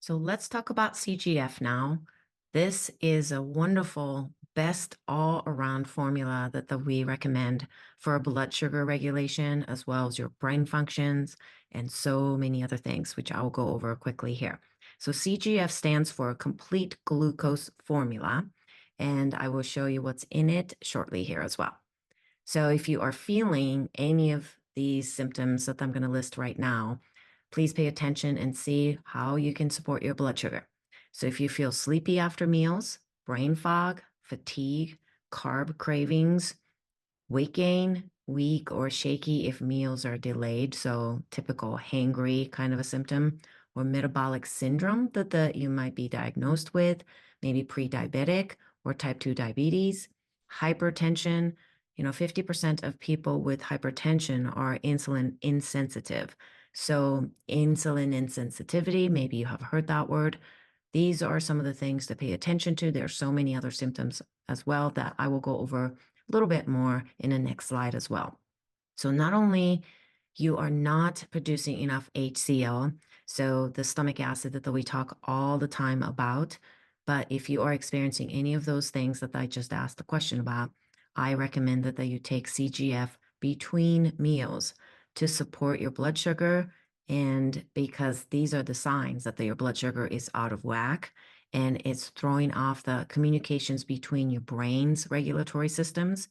So let's talk about CGF now. This is a wonderful, best all around formula that we recommend for blood sugar regulation, as well as your brain functions and so many other things, which I'll go over quickly here. So CGF stands for Complete Glucose Formula, and I will show you what's in it shortly here as well. So if you are feeling any of these symptoms that I'm going to list right now, please pay attention and see how you can support your blood sugar. So if you feel sleepy after meals, brain fog, fatigue, carb cravings, weight gain, weak or shaky if meals are delayed, so typical hangry kind of a symptom, or metabolic syndrome that you might be diagnosed with, maybe pre-diabetic or type 2 diabetes, hypertension. 50% of people with hypertension are insulin insensitive. So insulin insensitivity, maybe you have heard that word. These are some of the things to pay attention to. There are so many other symptoms as well that I will go over a little bit more in the next slide as well. So not only you are not producing enough HCl, so the stomach acid that we talk all the time about, but if you are experiencing any of those things that I just asked the question about, I recommend that you take CGF between meals to support your blood sugar. And because these are the signs that your blood sugar is out of whack and it's throwing off the communications between your brain's regulatory systems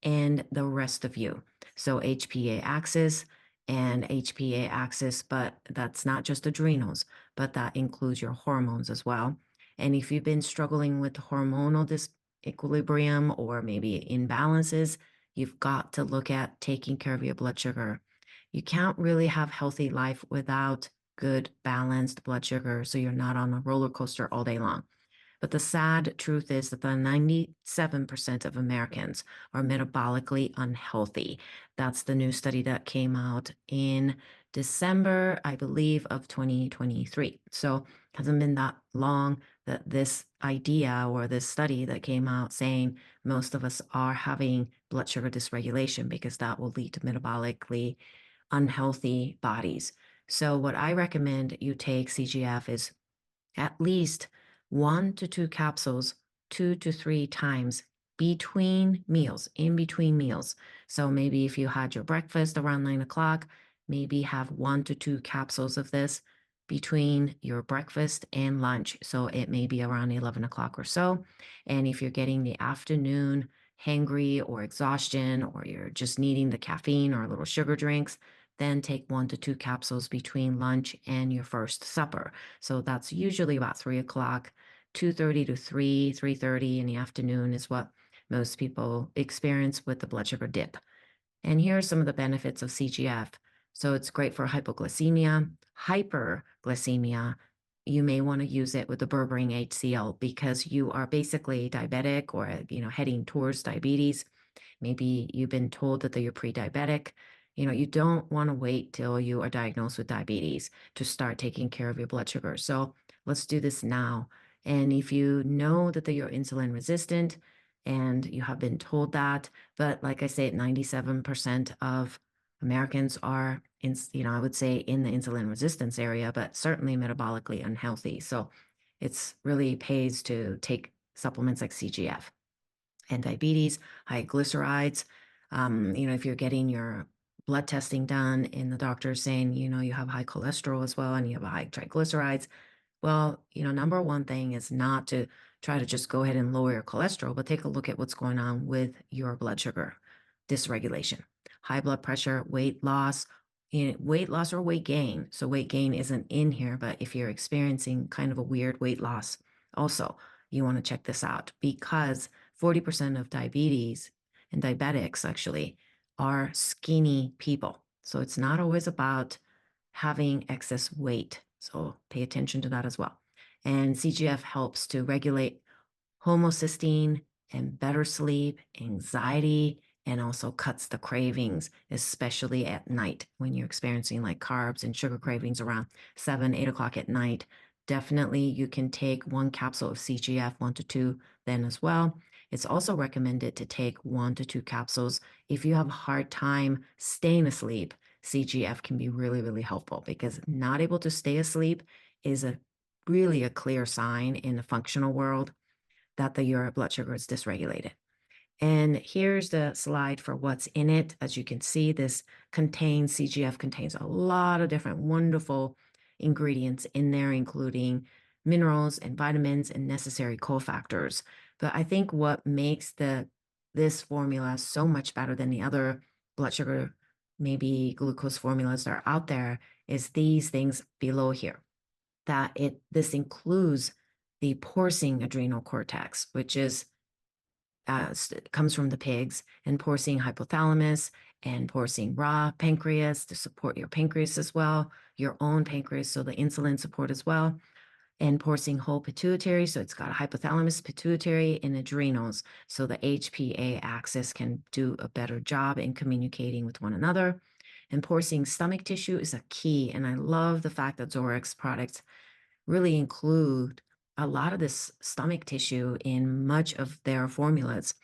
and the rest of you. So HPA axis and HPA axis, but that's not just adrenals, but that includes your hormones as well. And if you've been struggling with hormonal disequilibrium or maybe imbalances, you've got to look at taking care of your blood sugar. You can't really have healthy life without good balanced blood sugar, so you're not on a roller coaster all day long. But the sad truth is that the 97% of Americans are metabolically unhealthy. That's the new study that came out in December, I believe, of 2023. So it hasn't been that long that this idea or this study that came out saying most of us are having blood sugar dysregulation because that will lead to metabolically unhealthy bodies. So what I recommend you take CGF is at least 1 to 2 capsules 2 to 3 times between meals, in between meals. So maybe if you had your breakfast around 9 o'clock, maybe have 1 to 2 capsules of this between your breakfast and lunch. So it may be around 11 o'clock or so. And if you're getting the afternoon hangry or exhaustion, or you're just needing the caffeine or little sugar drinks, then take 1 to 2 capsules between lunch and your first supper. So that's usually about 3 o'clock, 2:30 to 3:30 in the afternoon is what most people experience with the blood sugar dip. And here are some of the benefits of CGF. So it's great for hypoglycemia, hyperglycemia. You may want to use it with the berberine HCl because you are basically diabetic or, heading towards diabetes. Maybe you've been told that you're pre-diabetic. You don't want to wait till you are diagnosed with diabetes to start taking care of your blood sugar. So let's do this now. And if you know that you're insulin resistant and you have been told that, but like I said, 97% of Americans are I would say in the insulin resistance area, but certainly metabolically unhealthy. So it's really pays to take supplements like CGF and diabetes, high glycerides. If you're getting your blood testing done and the doctor's saying, you have high cholesterol as well and you have a high triglycerides, well, number one thing is not to try to just go ahead and lower your cholesterol, but take a look at what's going on with your blood sugar dysregulation, high blood pressure, weight loss or weight gain. So weight gain isn't in here, but if you're experiencing kind of a weird weight loss, also you want to check this out because 40% of diabetes and diabetics actually are skinny people. So it's not always about having excess weight. So pay attention to that as well. And CGF helps to regulate homocysteine and better sleep, anxiety, and also cuts the cravings, especially at night when you're experiencing like carbs and sugar cravings around 7, 8 o'clock at night. Definitely you can take 1 capsule of CGF, 1 to 2 then as well. It's also recommended to take 1 to 2 capsules if you have a hard time staying asleep. CGF can be really, really helpful because not able to stay asleep is a really a clear sign in the functional world that your blood sugar is dysregulated. And here's the slide for what's in it. As you can see, this contains CGF contains a lot of different wonderful ingredients in there, including minerals and vitamins and necessary cofactors. But I think what makes this formula so much better than the other blood sugar, maybe glucose formulas that are out there is these things below here. This includes the porcine adrenal cortex, which is comes from the pigs, and porcine hypothalamus and porcine raw pancreas to support your pancreas as well, your own pancreas, so the insulin support as well, and porcine whole pituitary, so it's got a hypothalamus, pituitary, and adrenals, so the HPA axis can do a better job in communicating with one another. And porcine stomach tissue is a key, and I love the fact that Zorex products really include a lot of this stomach tissue in much of their formulas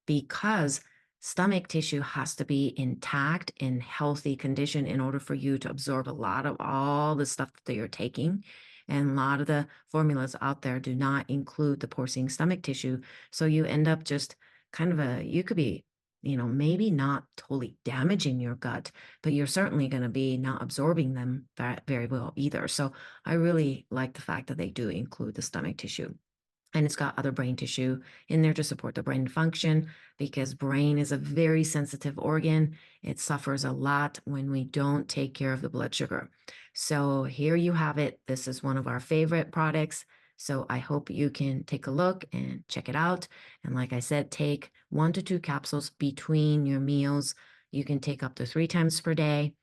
because stomach tissue has to be intact in healthy condition in order for you to absorb a lot of all the stuff that you're taking. And a lot of the formulas out there do not include the porcine stomach tissue. So you end up just kind of you could be, maybe not totally damaging your gut, but you're certainly going to be not absorbing them very well either. So I really like the fact that they do include the stomach tissue. And it's got other brain tissue in there to support the brain function because brain is a very sensitive organ. It suffers a lot when we don't take care of the blood sugar. So here you have it. This is one of our favorite products. So I hope you can take a look and check it out. And like I said, take 1 to 2 capsules between your meals. You can take up to 3 times per day.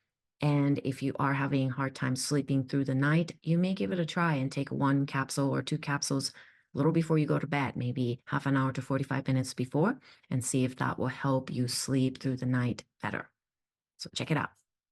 And if you are having a hard time sleeping through the night, you may give it a try and take 1 capsule or 2 capsules a little before you go to bed, maybe half an hour to 45 minutes before, and see if that will help you sleep through the night better. So check it out.